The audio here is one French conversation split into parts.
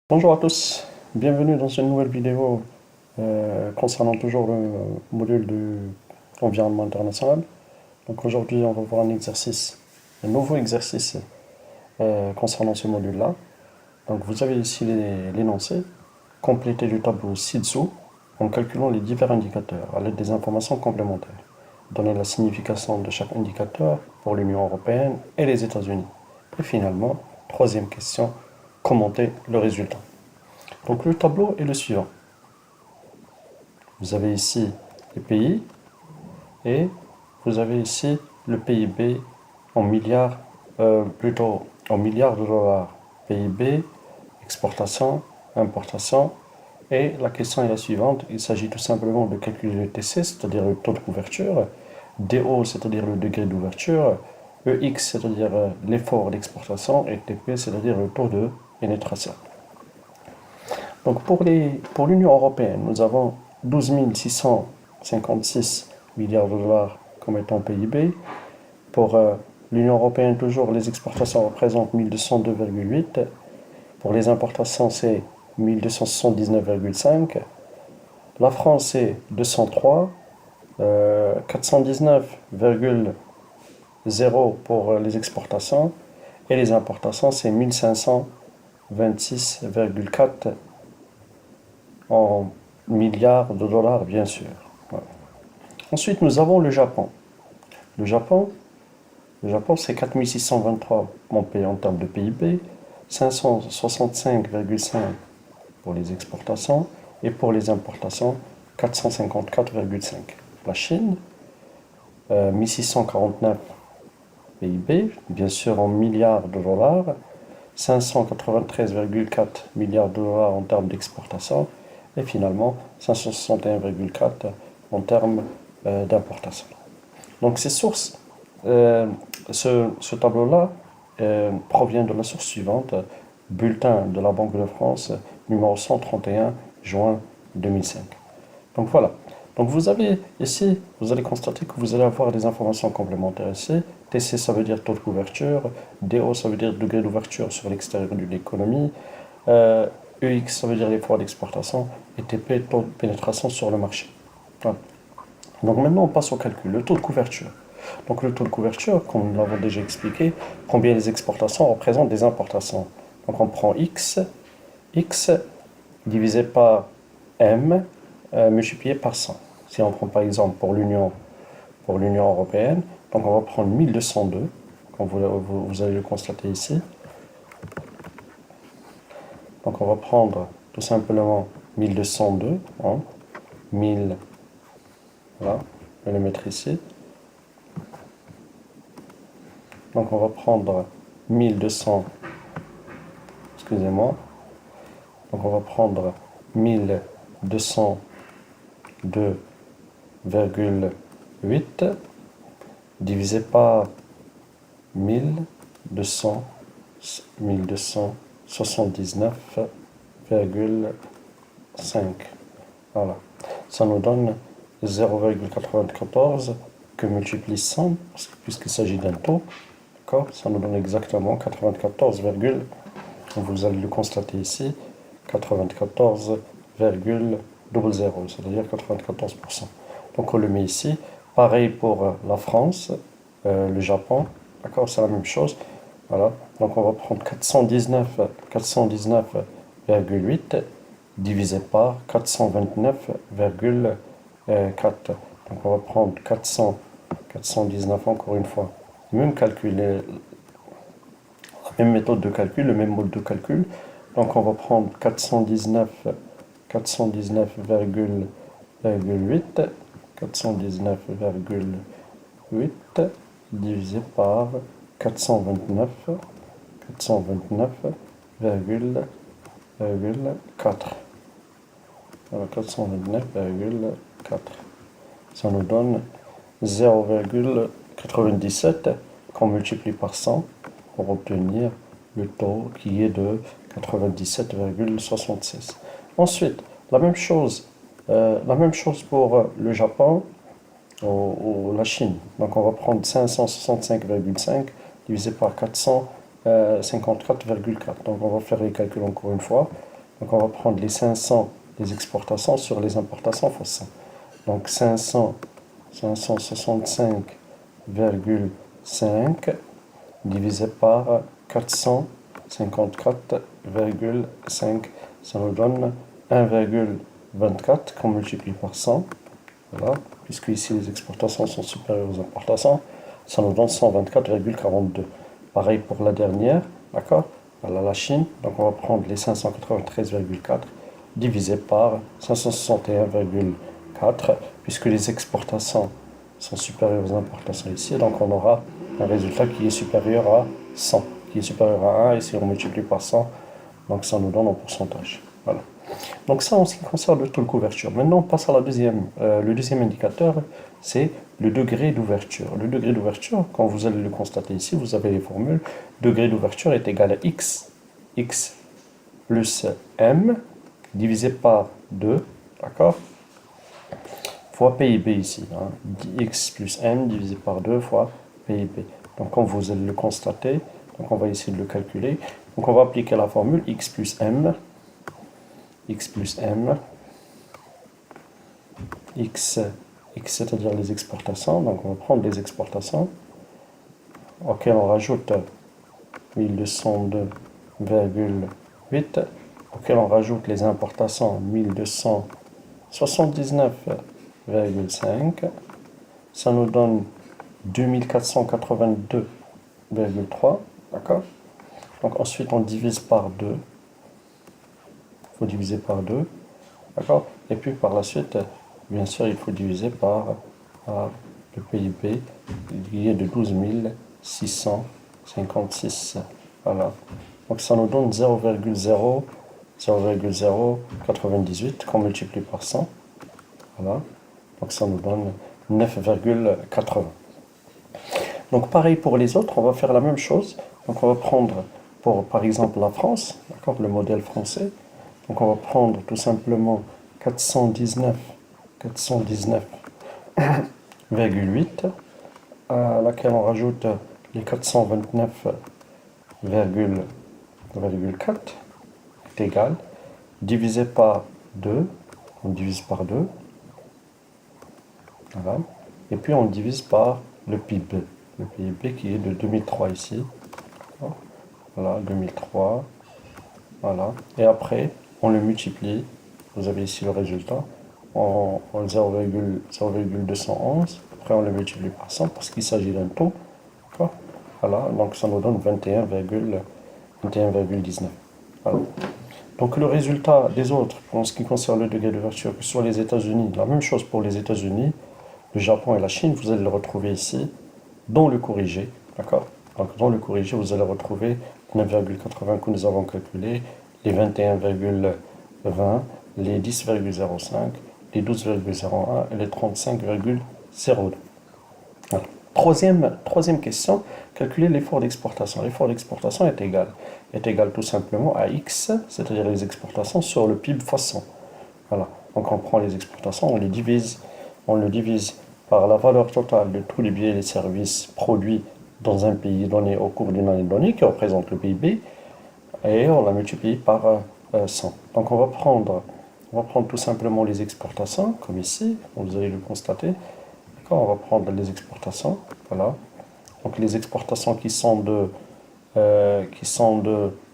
Bonjour à tous, bienvenue dans une nouvelle vidéo concernant toujours le module de l'environnement international. Donc aujourd'hui on va voir un nouveau exercice concernant ce module-là. Donc vous avez ici l'énoncé, complétez le tableau ci-dessous en calculant les divers indicateurs à l'aide des informations complémentaires. Donnez la signification de chaque indicateur pour l'Union européenne et les États-Unis. Et finalement, troisième question, commentez le résultat. Donc le tableau est le suivant. Vous avez ici les pays et vous avez ici le PIB en milliards, plutôt en milliards de dollars. PIB, exportation, importation. Et la question est la suivante. Il s'agit tout simplement de calculer le TC, c'est-à-dire le taux de couverture, DO, c'est-à-dire le degré d'ouverture, EX, c'est-à-dire l'effort d'exportation, et TP, c'est-à-dire le taux de pénétration. Donc pour l'Union européenne, nous avons 12 656 milliards de dollars comme étant PIB. Pour l'Union européenne, toujours, les exportations représentent 1202,8. Pour les importations, c'est 1279,5. La France, c'est 203. 419,0 pour les exportations. Et les importations, c'est 1526,4 en milliards de dollars, bien sûr. Voilà. Ensuite, nous avons le Japon. Le Japon, c'est 4623 en termes de PIB, 565,5 pour les exportations et pour les importations, 454,5. La Chine, 1649 PIB, bien sûr en milliards de dollars, 593,4 milliards de dollars en termes d'exportation et finalement 561,4 en termes d'importation. Donc ces sources, ce tableau-là provient de la source suivante, bulletin de la Banque de France, numéro 131, juin 2005. Donc voilà. Donc vous avez ici, vous allez constater que vous allez avoir des informations complémentaires ici. TC, ça veut dire taux de couverture. DO, ça veut dire degré d'ouverture sur l'extérieur de l'économie. EX, ça veut dire l'effort d'exportation. Et TP, taux de pénétration sur le marché. Voilà. Donc maintenant, on passe au calcul. Le taux de couverture. Donc le taux de couverture, comme nous l'avons déjà expliqué, combien les exportations représentent des importations. Donc on prend X divisé par M multiplié par 100. Si on prend par exemple pour l'Union européenne, donc on va prendre 1202, comme vous allez le constater ici. Donc on va prendre tout simplement 1202, hein, 1000, voilà, je vais le mettre ici. Donc on va prendre 1200, excusez-moi, donc on va prendre 1202,8 divisé par 1279,5. Voilà. Ça nous donne 0,94 que multiplie 100, puisqu'il s'agit d'un taux. D'accord. Ça nous donne exactement 94, vous allez le constater ici, 94,00, c'est-à-dire 94%. Donc on le met ici. Pareil pour la France, le Japon, d'accord, c'est la même chose. Voilà, donc on va prendre 419,8 divisé par 429,4. Donc on va prendre 419 encore une fois. Même calcul, la même méthode de calcul, le même mode de calcul. Donc on va prendre 419,8 divisé par 429,4. Alors 429,4. Ça nous donne 0,97 qu'on multiplie par 100 pour obtenir le taux qui est de 97,66. Ensuite, la même chose pour le Japon ou la Chine. Donc on va prendre 565,5 divisé par 454,4. Donc on va faire les calculs encore une fois. Donc on va prendre les 500 des exportations sur les importations fois 100. Donc 565,5 divisé par 454,5. Ça nous donne 1,24 qu'on multiplie par 100. Voilà. Puisque ici les exportations sont supérieures aux importations, ça nous donne 124,42. Pareil pour la dernière, d'accord? Voilà la Chine, donc on va prendre les 593,4 divisé par 561,4, puisque les exportations sont supérieures aux importations ici, donc on aura un résultat qui est supérieur à 100, qui est supérieur à 1, et si on multiplie par 100, donc ça nous donne en pourcentage. Voilà. Donc ça en ce qui concerne le taux de couverture. Maintenant on passe à le deuxième indicateur, c'est le degré d'ouverture. Le degré d'ouverture, quand vous allez le constater ici, vous avez les formules. Degré d'ouverture est égal à x plus m divisé par 2, d'accord, fois PIB ici. Hein, x plus m divisé par 2 fois PIB. Donc quand vous allez le constater, donc on va essayer de le calculer. Donc on va appliquer la formule x plus m, x c'est-à-dire les exportations. Donc on va prendre les exportations auxquelles on rajoute 1202,8, auxquelles on rajoute les importations 1279,5. Ça nous donne 2482,3, d'accord. Donc ensuite on divise par 2. Il faut diviser par 2, d'accord. Et puis par la suite, bien sûr, il faut diviser par le PIB qui est de 12 656. Voilà. Donc ça nous donne 0,098 qu'on multiplie par 100. Voilà. Donc ça nous donne 9,80. Donc pareil pour les autres, on va faire la même chose. Donc on va prendre pour par exemple la France, d'accord, le modèle français. Donc on va prendre tout simplement 419,8 à laquelle on rajoute les 429,4 est égal, divisé par 2, on divise par 2, voilà, et puis on divise par le PIB qui est de 2003 ici, voilà, 2003, voilà, et après on le multiplie, vous avez ici le résultat, en 0,211, après on le multiplie par 100 parce qu'il s'agit d'un taux, d'accord, voilà, donc ça nous donne 21,19. Voilà. Donc le résultat des autres, en ce qui concerne le degré d'ouverture, que ce soit les États-Unis, la même chose pour les États-Unis, le Japon et la Chine, vous allez le retrouver ici, dans le corrigé, d'accord. Donc dans le corrigé, vous allez retrouver 9,80 que nous avons calculé, les 21,20, les 10,05, les 12,01 et les 35,02. Voilà. Troisième question, calculer l'effort d'exportation. L'effort d'exportation est égal tout simplement à x, c'est-à-dire les exportations sur le PIB fois 100. Voilà. Donc on prend les exportations, on le divise par la valeur totale de tous les biens et les services produits dans un pays donné au cours d'une année donnée, qui représente le PIB, et on la multiplie par 100. Donc on va prendre tout simplement les exportations, comme ici, vous allez le constater. On va prendre les exportations, voilà. Donc les exportations qui sont de,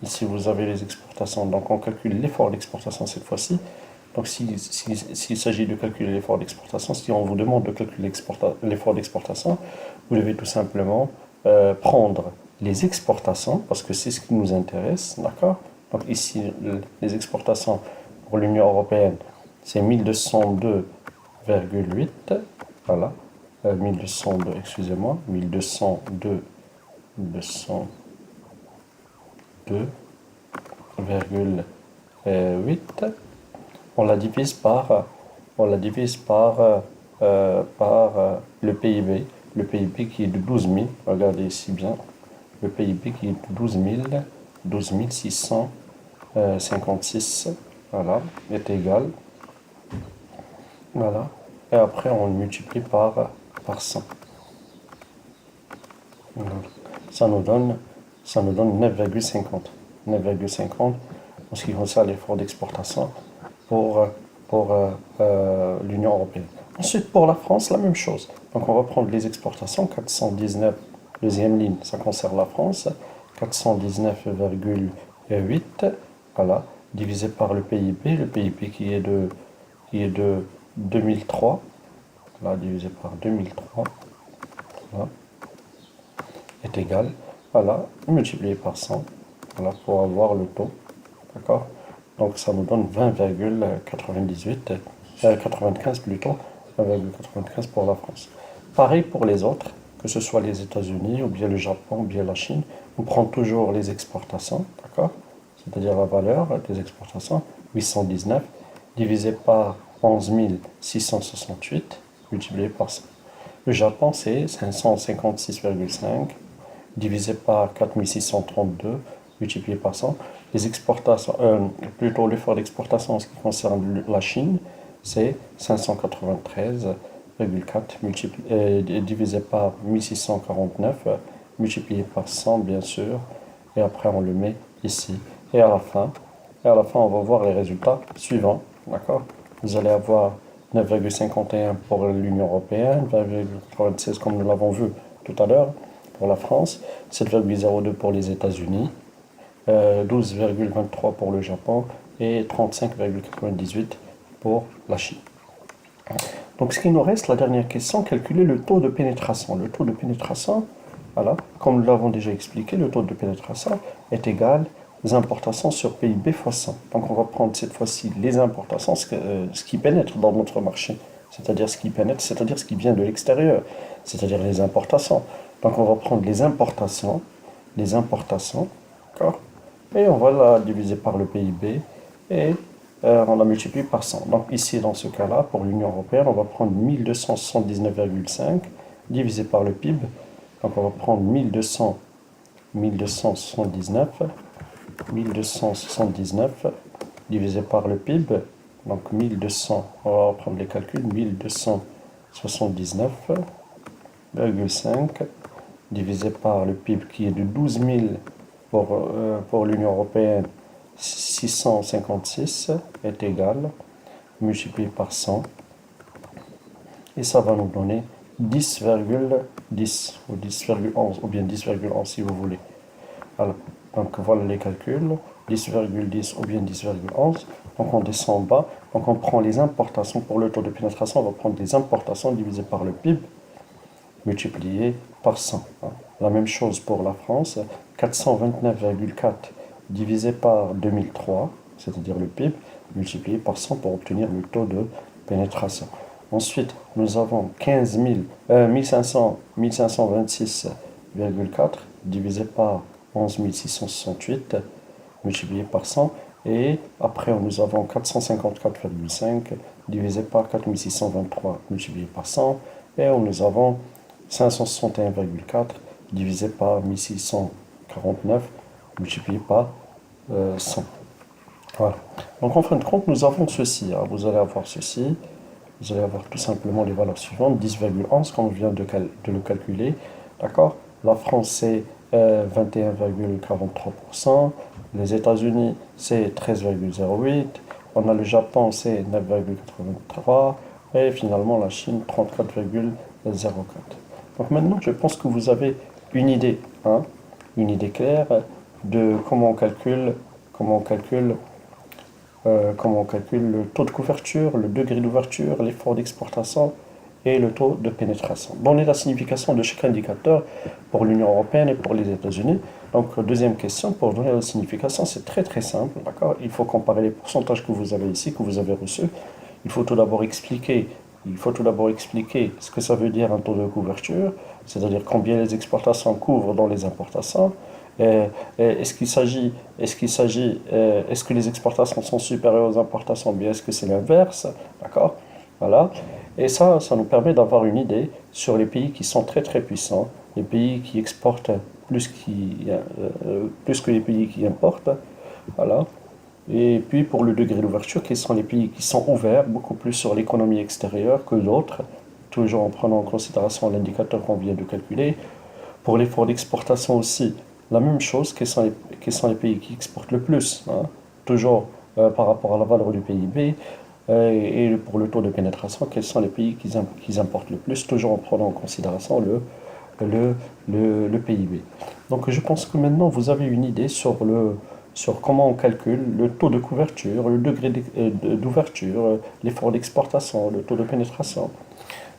ici vous avez les exportations, donc on calcule l'effort d'exportation cette fois-ci. Donc s'il s'agit de calculer l'effort d'exportation, si on vous demande de calculer l'effort d'exportation, vous devez tout simplement prendre les exportations, parce que c'est ce qui nous intéresse, d'accord. Donc ici, les exportations pour l'Union européenne, c'est 1202,8, voilà, 1202, excusez-moi, 1202,8. On la divise par le PIB. Le PIB qui est de 12 000, regardez ici bien, le PIB qui est de 12 656, voilà, est égal, voilà, et après on le multiplie par 100. Ça nous donne 9,50. en ce qui concerne l'effort d'exportation pour, l'Union européenne. Ensuite, pour la France, la même chose. Donc, on va prendre les exportations, 419, deuxième ligne, ça concerne la France, 419,8, voilà, divisé par le PIB qui est de 2003, là, divisé par 2003, voilà, est égal, voilà, multiplié par 100, voilà, pour avoir le taux, d'accord? Donc ça nous donne 20,98, 95 plutôt, 20,95 pour la France. Pareil pour les autres, que ce soit les États-Unis, ou bien le Japon, ou bien la Chine, on prend toujours les exportations, d'accord? C'est-à-dire la valeur des exportations, 819, divisé par 11 668, multiplié par 100. Le Japon, c'est 556,5, divisé par 4632, multiplié par 100. Les exportations, plutôt l'effort d'exportation en ce qui concerne la Chine, c'est 593,4 divisé par 1649, multiplié par 100 bien sûr, et après on le met ici. Et à la fin, on va voir les résultats suivants, d'accord? Vous allez avoir 9,51 pour l'Union européenne, 20,96 comme nous l'avons vu tout à l'heure pour la France, 7,02 pour les États-Unis, 12,23 pour le Japon et 35,98 pour la Chine. Donc ce qui nous reste, la dernière question, calculer le taux de pénétration. Le taux de pénétration, voilà, comme nous l'avons déjà expliqué, le taux de pénétration est égal aux importations sur PIB fois 100. Donc on va prendre cette fois-ci les importations, ce qui pénètre dans notre marché, c'est-à-dire ce qui pénètre, c'est-à-dire ce qui vient de l'extérieur, c'est-à-dire les importations. Donc on va prendre les importations, d'accord? Et on va la diviser par le PIB et on la multiplie par 100. Donc ici, dans ce cas-là, pour l'Union européenne, on va prendre 1279,5 divisé par le PIB. Donc on va prendre 1279 divisé par le PIB. Donc 1200, on va prendre les calculs, 1279,5 divisé par le PIB qui est de 12 000 pour l'Union européenne, 656 est égal, multiplié par 100, et ça va nous donner 10,10 ou 10,11 ou bien 10,11 si vous voulez. Alors, donc voilà les calculs, 10,10 ou bien 10,11. Donc on descend en bas, donc on prend les importations pour le taux de pénétration, on va prendre les importations divisé par le PIB, multiplié par 100. La même chose pour la France, 429,4 divisé par 2003, c'est-à-dire le PIB, multiplié par 100 pour obtenir le taux de pénétration. Ensuite, nous avons 1526,4 divisé par 11 668, multiplié par 100. Et après, nous avons 454,5 divisé par 4623, multiplié par 100. Et nous avons 561,4 divisé par 1649, multiplié par 100. Voilà. Donc en fin de compte, nous avons ceci. Vous allez avoir ceci. Vous allez avoir tout simplement les valeurs suivantes. 10,11 comme on vient de le calculer. D'accord? La France, c'est 21,43%. Les États-Unis, c'est 13,08%. On a le Japon, c'est 9,83%. Et finalement, la Chine, 34,04%. Donc maintenant, je pense que vous avez une idée claire de comment on calcule le taux de couverture, le degré d'ouverture, l'effort d'exportation et le taux de pénétration. Donner la signification de chaque indicateur pour l'Union européenne et pour les États-Unis. Donc, deuxième question, pour donner la signification, c'est très très simple, d'accord? Il faut comparer les pourcentages que vous avez ici, que vous avez reçus. Il faut tout d'abord expliquer ce que ça veut dire un taux de couverture, c'est-à-dire combien les exportations couvrent dans les importations. Est-ce que les exportations sont supérieures aux importations, bien est-ce que c'est l'inverse, d'accord? Voilà. Et ça nous permet d'avoir une idée sur les pays qui sont très très puissants, les pays qui exportent plus que les pays qui importent, voilà. Et puis pour le degré d'ouverture, quels sont les pays qui sont ouverts beaucoup plus sur l'économie extérieure que d'autres, toujours en prenant en considération l'indicateur qu'on vient de calculer. Pour l'effort d'exportation aussi, la même chose, quels sont les pays qui exportent le plus, toujours par rapport à la valeur du PIB et pour le taux de pénétration, quels sont les pays qui importent le plus, toujours en prenant en considération le PIB. Donc je pense que maintenant vous avez une idée sur comment on calcule le taux de couverture, le degré d'ouverture, l'effort d'exportation, le taux de pénétration.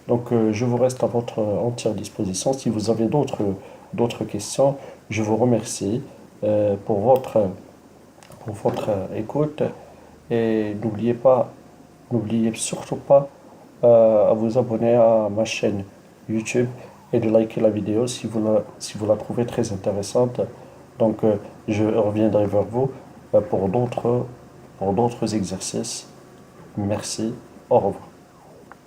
Donc je vous reste à votre entière disposition. Si vous avez d'autres questions, je vous remercie pour votre écoute et n'oubliez surtout pas à vous abonner à ma chaîne YouTube et de liker la vidéo si vous la trouvez très intéressante. Donc, je reviendrai vers vous pour d'autres exercices. Merci. Au revoir.